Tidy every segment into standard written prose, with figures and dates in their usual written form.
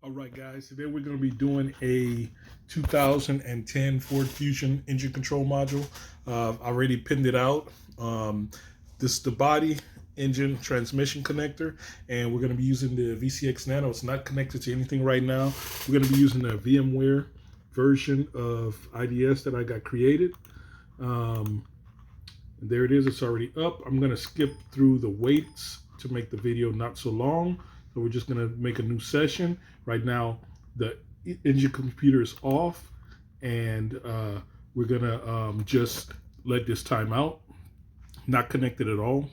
All right, guys, today we're going to be doing a 2010 Ford Fusion engine control module. I already pinned it out. This is the body, engine, transmission connector, and we're going to be using the VCX Nano. It's not connected to anything right now. We're going to be using a VMware version of IDS that I got created. There it is. It's already up. I'm going to skip through the weights to make the video not so long. So we're just going to make a new session. Right now, the engine computer is off, and we're going to just let this time out. Not connected at all.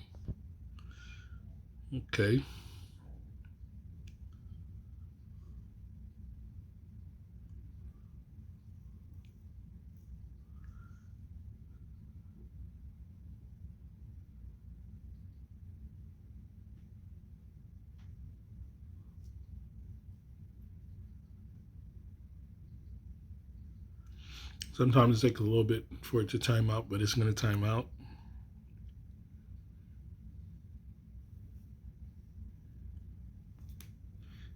Okay. Sometimes it takes a little bit for it to time out, but it's going to time out.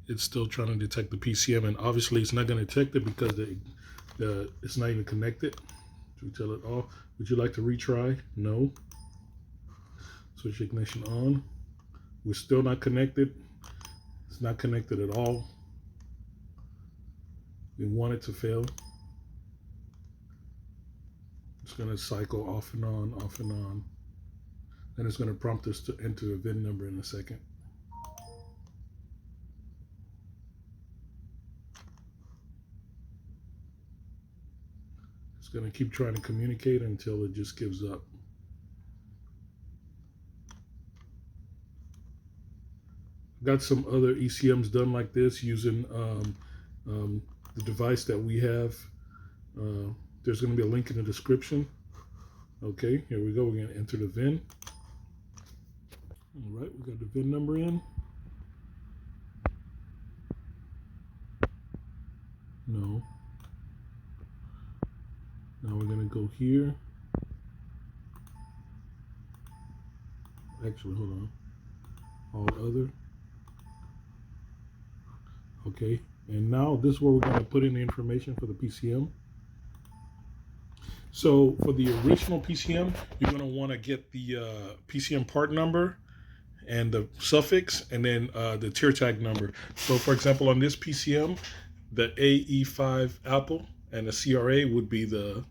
It's still trying to detect the PCM, and obviously it's not going to detect it because it's not even connected. So we tell it off. Would you like to retry? No. Switch ignition on. We're still not connected. It's not connected at all. We want it to fail. It's going to cycle off and on, off and on. Then it's going to prompt us to enter a VIN number in a second. It's going to keep trying to communicate until it just gives up. I've got some other ECMs done like this using the device that we have. There's going to be a link in the description. Okay, here we go. We're going to enter the VIN. All right, we got the VIN number in. No. Now we're going to go here. Actually, hold on. All other. Okay, and now this is where we're going to put in the information for the PCM. So for the original PCM, you're going to want to get the PCM part number and the suffix, and then the tier tag number. So for example, on this PCM, the AE5 Apple and the CRA would be the,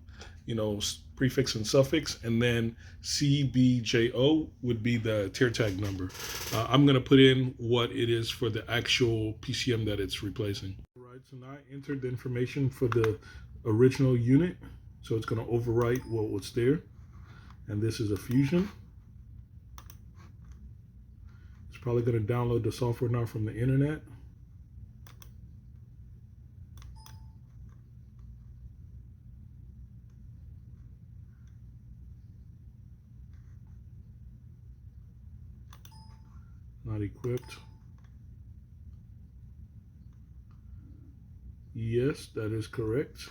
prefix and suffix, and then CBJO would be the tier tag number. I'm going to put in what it is for the actual PCM that it's replacing. All right, so now I entered the information for the original unit. So it's going to overwrite what was there. And this is a Fusion. It's probably going to download the software now from the internet. Not equipped. Yes, that is correct.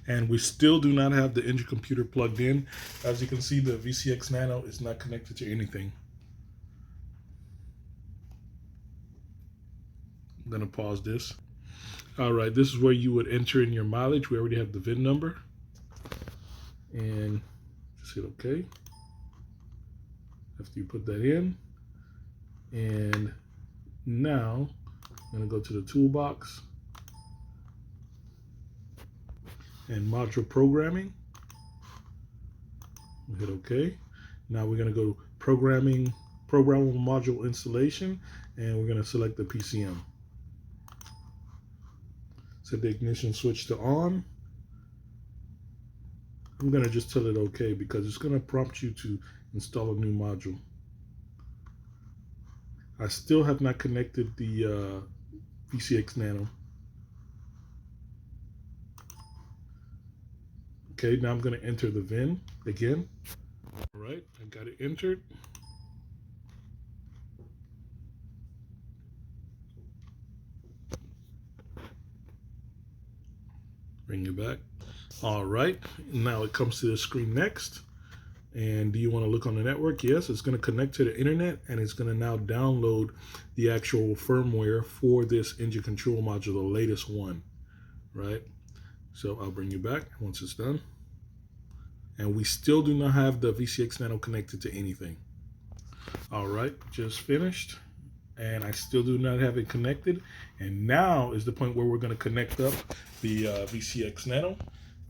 And we still do not have the engine computer plugged in. As you can see, the VCX Nano is not connected to anything. I'm going to pause this. All right, this is where you would enter in your mileage. We already have the VIN number. And just hit OK. After you put that in. And now I'm going to go to the toolbox and module programming. We'll hit OK. Now we're going to go programmable module installation, and we're going to select the PCM. Set the ignition switch to on. I'm going to just tell it OK because it's going to prompt you to install a new module. I still have not connected the VCX Nano. Okay, now I'm going to enter the VIN again. All right, I got it entered. Bring it back. All right, now it comes to the screen next. And do you want to look on the network? Yes, it's going to connect to the internet, and it's going to now download the actual firmware for this engine control module, the latest one, right? So I'll bring you back once it's done. And we still do not have the VCX Nano connected to anything. All right, just finished. And I still do not have it connected. And now is the point where we're going to connect up the VCX Nano.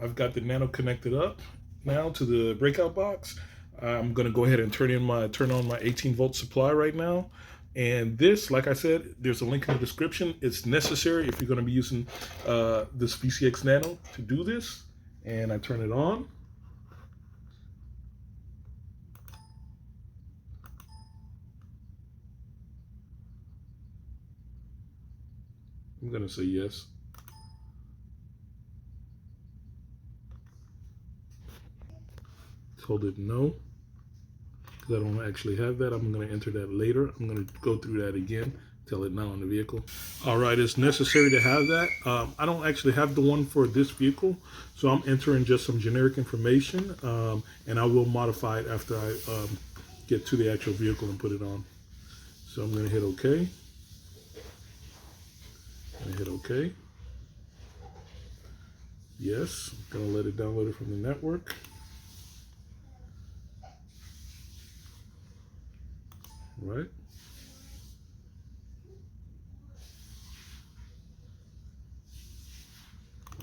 I've got the Nano connected up now to the breakout box. I'm going to go ahead and turn on my 18-volt supply right now. And this, like I said, there's a link in the description. It's necessary if you're going to be using this VCX Nano to do this. And I turn it on. I'm going to say yes. Told it no, because I don't actually have that. I'm going to enter that later. I'm going to go through that again, tell it now on the vehicle. All right, it's necessary to have that. I don't actually have the one for this vehicle, so I'm entering just some generic information, and I will modify it after I get to the actual vehicle and put it on. So I'm going to hit OK. And hit OK. Yes, I'm going to let it download it from the network. Right.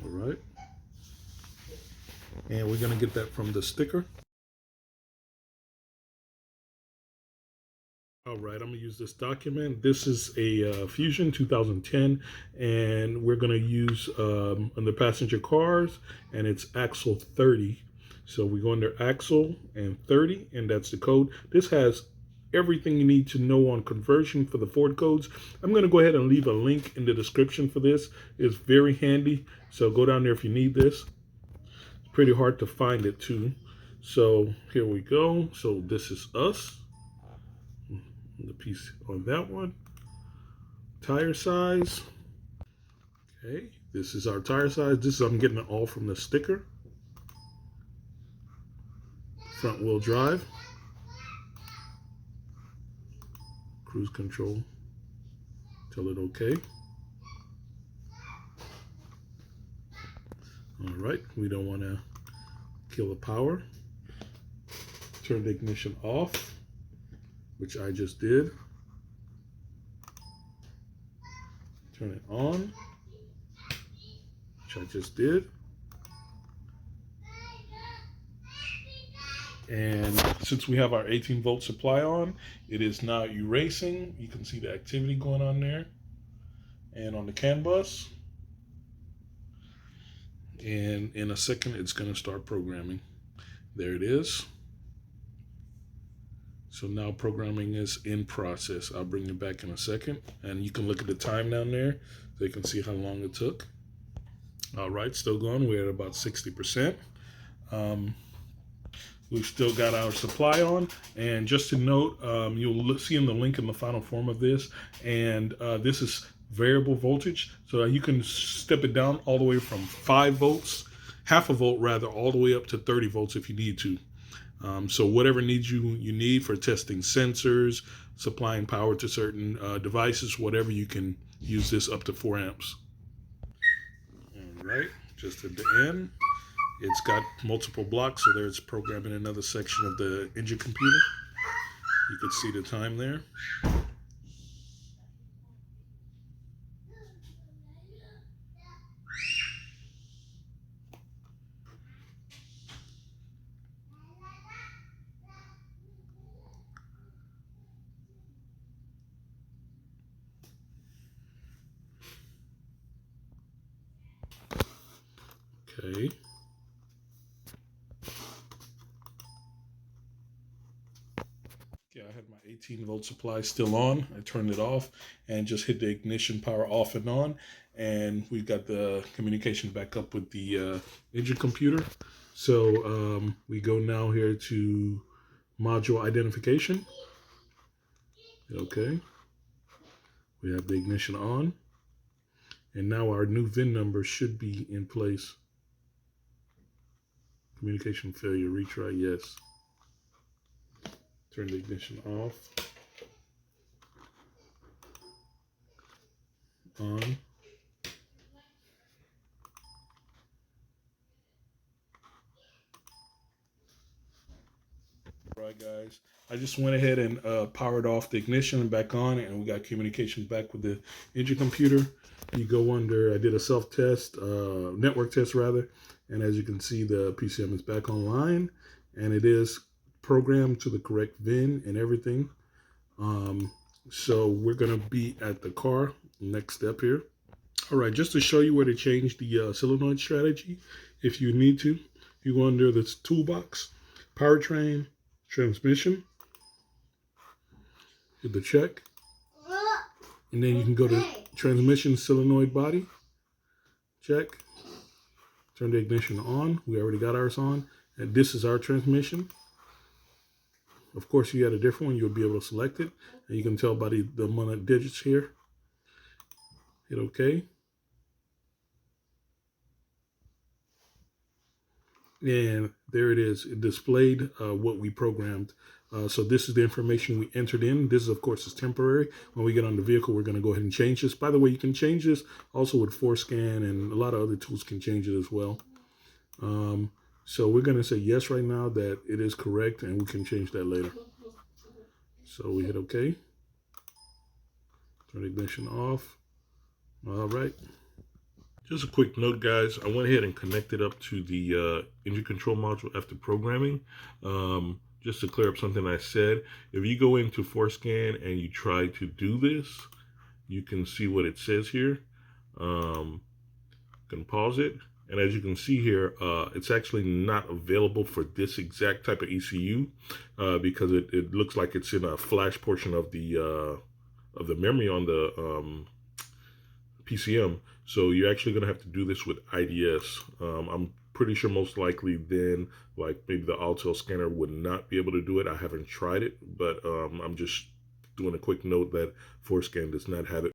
All right. And we're going to get that from the sticker. All right, I'm gonna use this document. This is a Fusion 2010, and we're gonna use on the passenger cars, and it's axle 30. So we go under axle and 30, and that's the code. This has everything you need to know on conversion for the Ford codes. I'm gonna go ahead and leave a link in the description for this. It's very handy, so go down there if you need this. It's pretty hard to find it too. So here we go. So this is us. The piece on that one. Tire size. Okay, this is our tire size. This is, I'm getting it all from the sticker. Front wheel drive. Cruise control. Tell it okay. All right, we don't want to kill the power. Turn the ignition off, which I just did. Turn it on, which I just did. And since we have our 18-volt supply on, it is now erasing. You can see the activity going on there. And on the CAN bus. And in a second, it's going to start programming. There it is. So now programming is in process. I'll bring it back in a second, and you can look at the time down there so you can see how long it took. All right, still going. We're at about 60%. We've still got our supply on, and just to note, you'll see in the link in the final form of this, and this is variable voltage, so you can step it down all the way from 5 volts, half a volt rather, all the way up to 30 volts if you need to. So whatever needs you need for testing sensors, supplying power to certain devices, whatever, you can use this up to 4 amps. All right, just at the end, it's got multiple blocks, so there's programming another section of the engine computer. You can see the time there. Okay. Yeah, I had my 18-volt supply still on. I turned it off and just hit the ignition power off and on. And we've got the communication back up with the engine computer. So we go now here to module identification. Okay. We have the ignition on. And now our new VIN number should be in place. Communication failure, retry, yes. Turn the ignition off. On. Right, guys, I just went ahead and powered off the ignition and back on, and we got communication back with the engine computer. You go under, I did a self-test, network test rather, and as you can see, the PCM is back online, and it is programmed to the correct VIN and everything. So we're gonna be at the car, next step here. All right, just to show you where to change the solenoid strategy, if you need to, you go under this toolbox, powertrain, transmission, hit the check, and then you can go to transmission solenoid body, check, turn the ignition on. We already got ours on, and this is our transmission. Of course, you got a different one, you'll be able to select it, and you can tell by the amount of digits here. Hit OK. And there it is. It displayed what we programmed. So this is the information we entered in. This, of course, is temporary. When we get on the vehicle, we're going to go ahead and change this. By the way, you can change this also with ForeScan, and a lot of other tools can change it as well. So we're going to say yes right now that it is correct, and we can change that later. So we hit OK. Turn the ignition off. All right. Just a quick note, guys. I went ahead and connected up to the engine control module after programming. Just to clear up something I said, if you go into ForeScan and you try to do this, you can see what it says here. Can pause it. And as you can see here, it's actually not available for this exact type of ECU because it looks like it's in a flash portion of the memory on the PCM. So you're actually going to have to do this with IDS. I'm pretty sure most likely then, like maybe the Altel scanner would not be able to do it. I haven't tried it, but I'm just doing a quick note that ForeScan does not have it